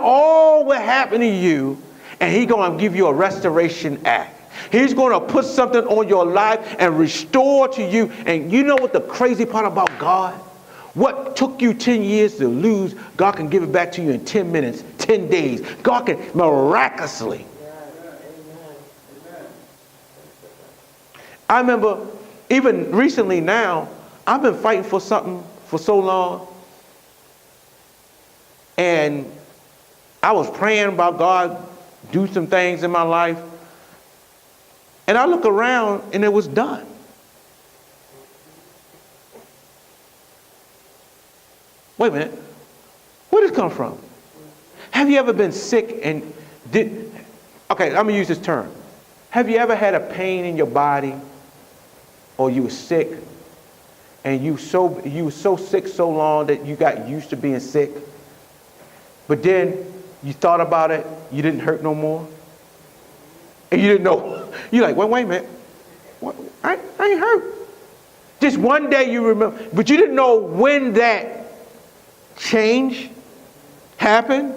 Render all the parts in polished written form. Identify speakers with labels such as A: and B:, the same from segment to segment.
A: all what happened to you, and he's going to give you a restoration act. He's going to put something on your life and restore to you. And you know what the crazy part about God? What took you 10 years to lose, God can give it back to you in 10 minutes, 10 days. God can miraculously. I remember even recently now, I've been fighting for something for so long. And I was praying about God do some things in my life. And I look around and it was done. Wait a minute. Where did it come from? Have you ever been sick and okay, I'm gonna use this term. Have you ever had a pain in your body, or you were sick and you were so sick so long that you got used to being sick, but then you thought about it, you didn't hurt no more? And you didn't know. You're like, wait a minute. What? I ain't hurt. Just one day you remember. But you didn't know when that change happened.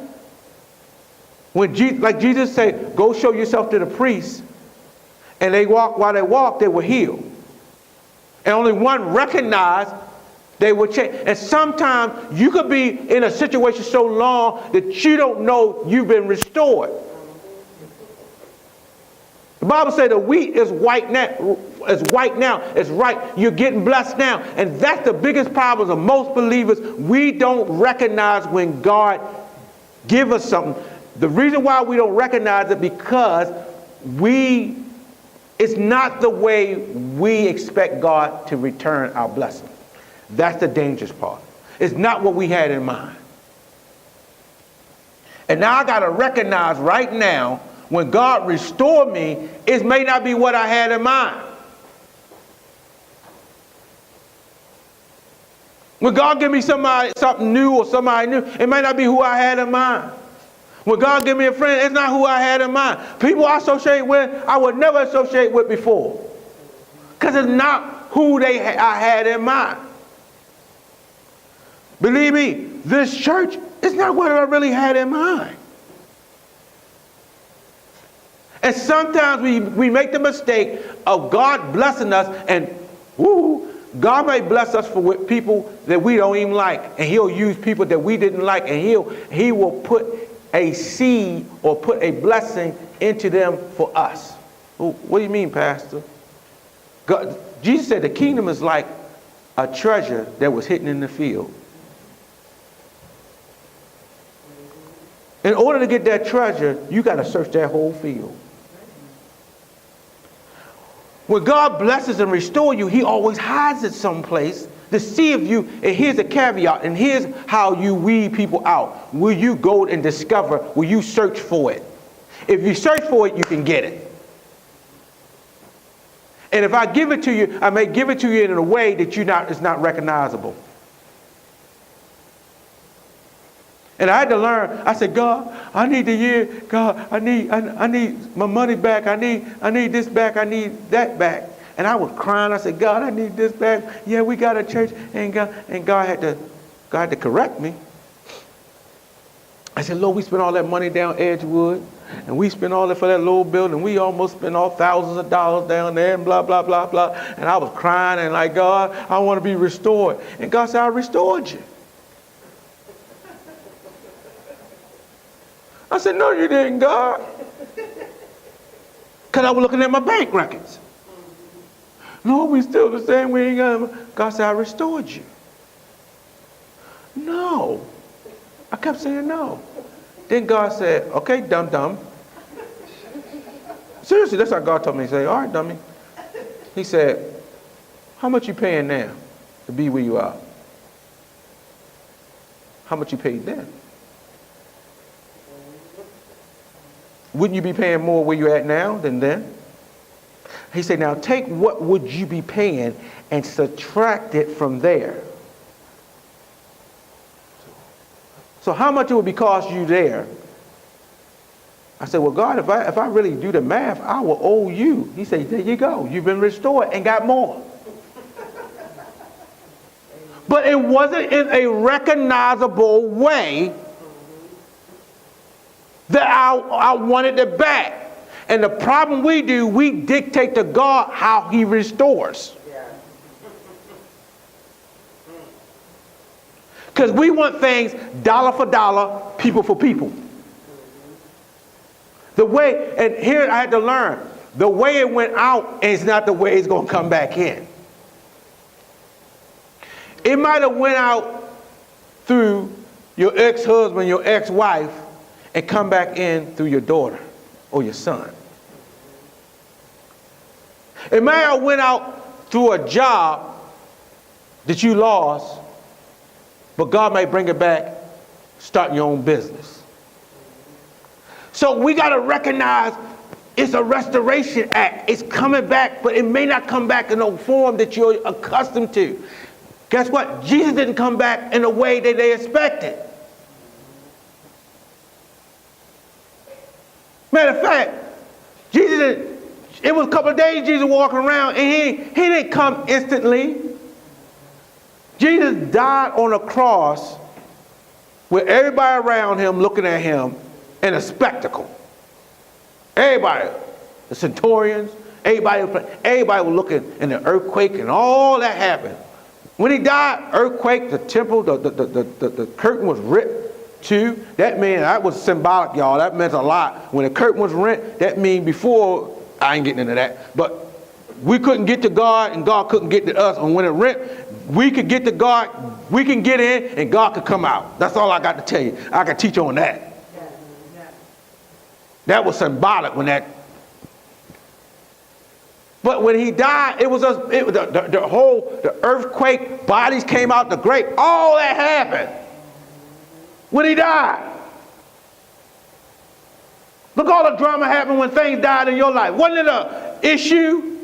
A: When like Jesus said, go show yourself to the priest. And while they walked, they were healed. And only one recognized they were changed. And sometimes you could be in a situation so long that you don't know you've been restored. The Bible says the wheat is white now. It's right. You're getting blessed now. And that's the biggest problem of most believers. We don't recognize when God gives us something. The reason why we don't recognize it because it's not the way we expect God to return our blessing. That's the dangerous part. It's not what we had in mind. And now I got to recognize right now, when God restored me, it may not be what I had in mind. When God give me something new or somebody new, it may not be who I had in mind. When God give me a friend, it's not who I had in mind. People I associate with, I would never associate with before. Because it's not who I had in mind. Believe me, this church is not what I really had in mind. And sometimes we make the mistake of God blessing us, and God may bless us with people that we don't even like, and he'll use people that we didn't like, and he will put a seed or put a blessing into them for us. What do you mean, Pastor? Jesus said the kingdom is like a treasure that was hidden in the field. In order to get that treasure, you got to search that whole field. When God blesses and restores you, he always hides it someplace to see if you, and here's a caveat, and here's how you weed people out. Will you go and discover, will you search for it? If you search for it, you can get it. And if I give it to you, I may give it to you in a way that it's not recognizable. And I had to learn. I said, God, I need the year. God, I need my money back. I need this back. I need that back. And I was crying. I said, God, I need this back. Yeah, we got a church. And God had to correct me. I said, Lord, we spent all that money down Edgewood, and we spent all that for that little building. We almost spent all thousands of dollars down there, and blah, blah, blah, blah. And I was crying and like, God, I want to be restored. And God said, I restored you. I said, no, you didn't, God. Because I was looking at my bank records. No, we still the same. We ain't got. God said, I restored you. No. I kept saying no. Then God said, okay, dumb. Seriously, that's how God told me. He said, all right, dummy. He said, how much you paying now to be where you are? How much you paid then? Wouldn't you be paying more where you're at now than then? He said, now take what would you be paying and subtract it from there. So how much it would be cost you there? I said, well, God, if I really do the math, I will owe you. He said, there you go. You've been restored and got more. But it wasn't in a recognizable way that I wanted it back. And the problem we do, we dictate to God how he restores. Because we want things dollar for dollar, people for people. The way, and here I had to learn, the way it went out is not the way it's going to come back in. It might have went out through your ex-husband, your ex-wife, and come back in through your daughter or your son. It might have went out through a job that you lost, but God may bring it back starting your own business. So we got to recognize it's a restoration act. It's coming back, but it may not come back in the form that you're accustomed to. Guess what? Jesus didn't come back in the way that they expected. Matter of fact, it was a couple of days Jesus walking around, and he didn't come instantly. Jesus died on a cross with everybody around him looking at him in a spectacle. Everybody, the centurions, everybody was looking, and the earthquake and all that happened. When he died, earthquake, the temple, the curtain was ripped too. That was symbolic, y'all. That meant a lot. When the curtain was rent, that means before, I ain't getting into that, but we couldn't get to God and God couldn't get to us. And when it rent, we could get to God, we can get in and God could come out. That's all I got to tell you. I can teach on that. That was symbolic when that. But when he died, the earthquake, bodies came out the grave, all that happened when he died. Look, all the drama happened when things died in your life. Wasn't it an issue?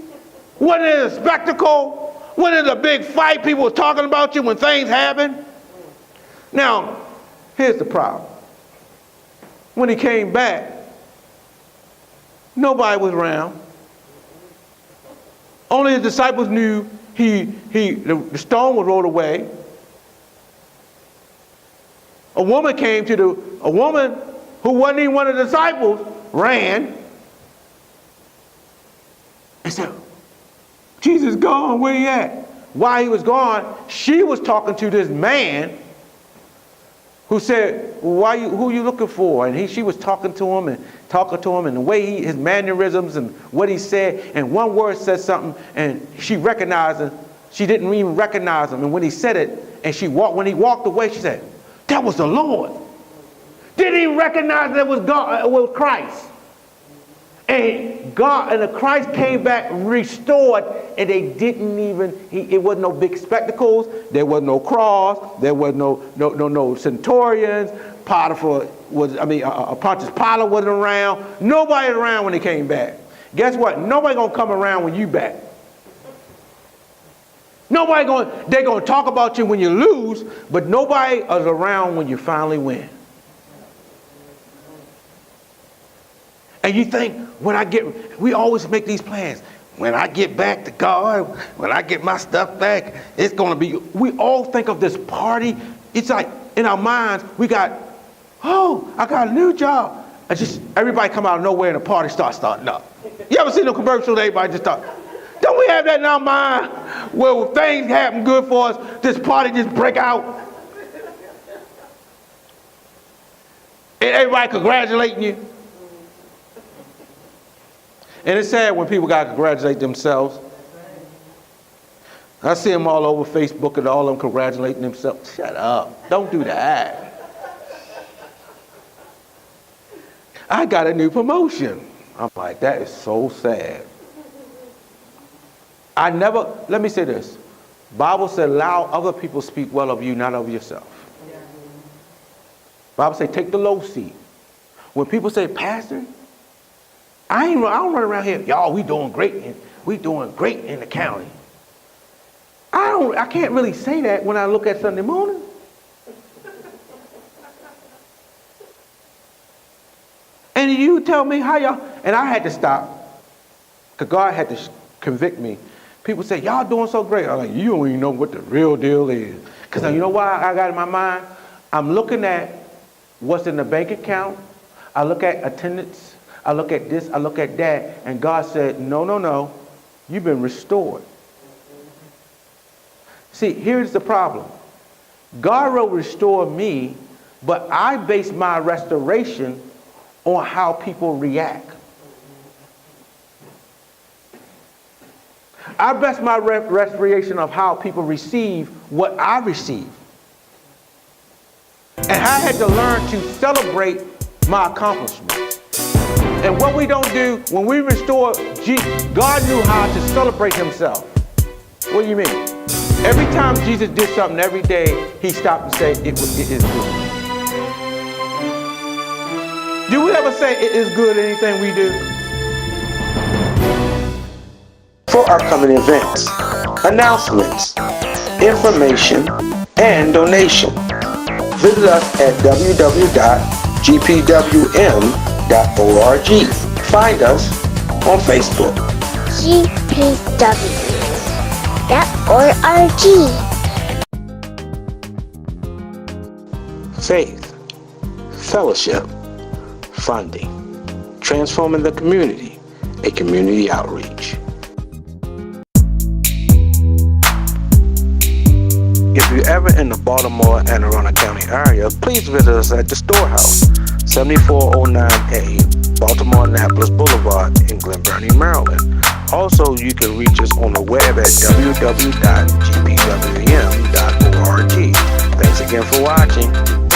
A: Wasn't it a spectacle? Wasn't it a big fight? People were talking about you when things happened. Now, here's the problem. When he came back, nobody was around. Only his disciples knew the stone was rolled away. A woman who wasn't even one of the disciples ran and said, Jesus gone, where he at? While he was gone, she was talking to this man who said, well, who are you looking for? And she was talking to him and the way his mannerisms and what he said, and one word said something, and she recognized him. She didn't even recognize him. And when he said it, when he walked away, she said, that was the Lord. Didn't even recognize that it was God, it was Christ. And the Christ came back restored, and they didn't even, it wasn't no big spectacles, there was no cross, there was no centurions, Pontius Pilate wasn't around, nobody around when he came back. Guess what? Nobody gonna come around when you back. They're gonna talk about you when you lose, but nobody is around when you finally win. And you think, we always make these plans. When I get back to God, when I get my stuff back, it's going to be, we all think of this party. It's like in our minds, I got a new job. Everybody come out of nowhere and the party starting up. You ever seen a commercial, everybody just start? Don't we have that in our mind where things happen good for us, this party just break out? And everybody congratulating you. And it's sad when people got to congratulate themselves. I see them all over Facebook and all of them congratulating themselves. Shut up. Don't do that. I got a new promotion. I'm like, that is so sad. Let me say this. Bible said, allow other people speak well of you, not of yourself. Bible say, take the low seat. When people say, Pastor, I don't run around here, y'all, we doing great in the county. I can't really say that when I look at Sunday morning. And you tell me how y'all, and I had to stop, because God had to convict me. People say, y'all doing so great. I'm like, you don't even know what the real deal is. Because you know why I got in my mind? I'm looking at what's in the bank account. I look at attendance, I look at this, I look at that, and God said, no, no, no, you've been restored. See, here's the problem. God will restore me, but I base my restoration on how people react. I base my restoration of how people receive what I receive. And I had to learn to celebrate my accomplishments. And what we don't do, when we restore, God knew how to celebrate himself. What do you mean? Every time Jesus did something every day, he stopped and said, it is good. Do we ever say it is good anything we do? For upcoming events, announcements, information, and donation, visit us at www.gpwm.org. Find us on Facebook.
B: GPW.org.
A: Faith, fellowship, funding, transforming the community, a community outreach. If you're ever in the Baltimore and Arundel County area, please visit us at the Storehouse, 7409A, Baltimore Annapolis Boulevard in Glen Burnie, Maryland. Also, you can reach us on the web at www.gpwm.org. Thanks again for watching.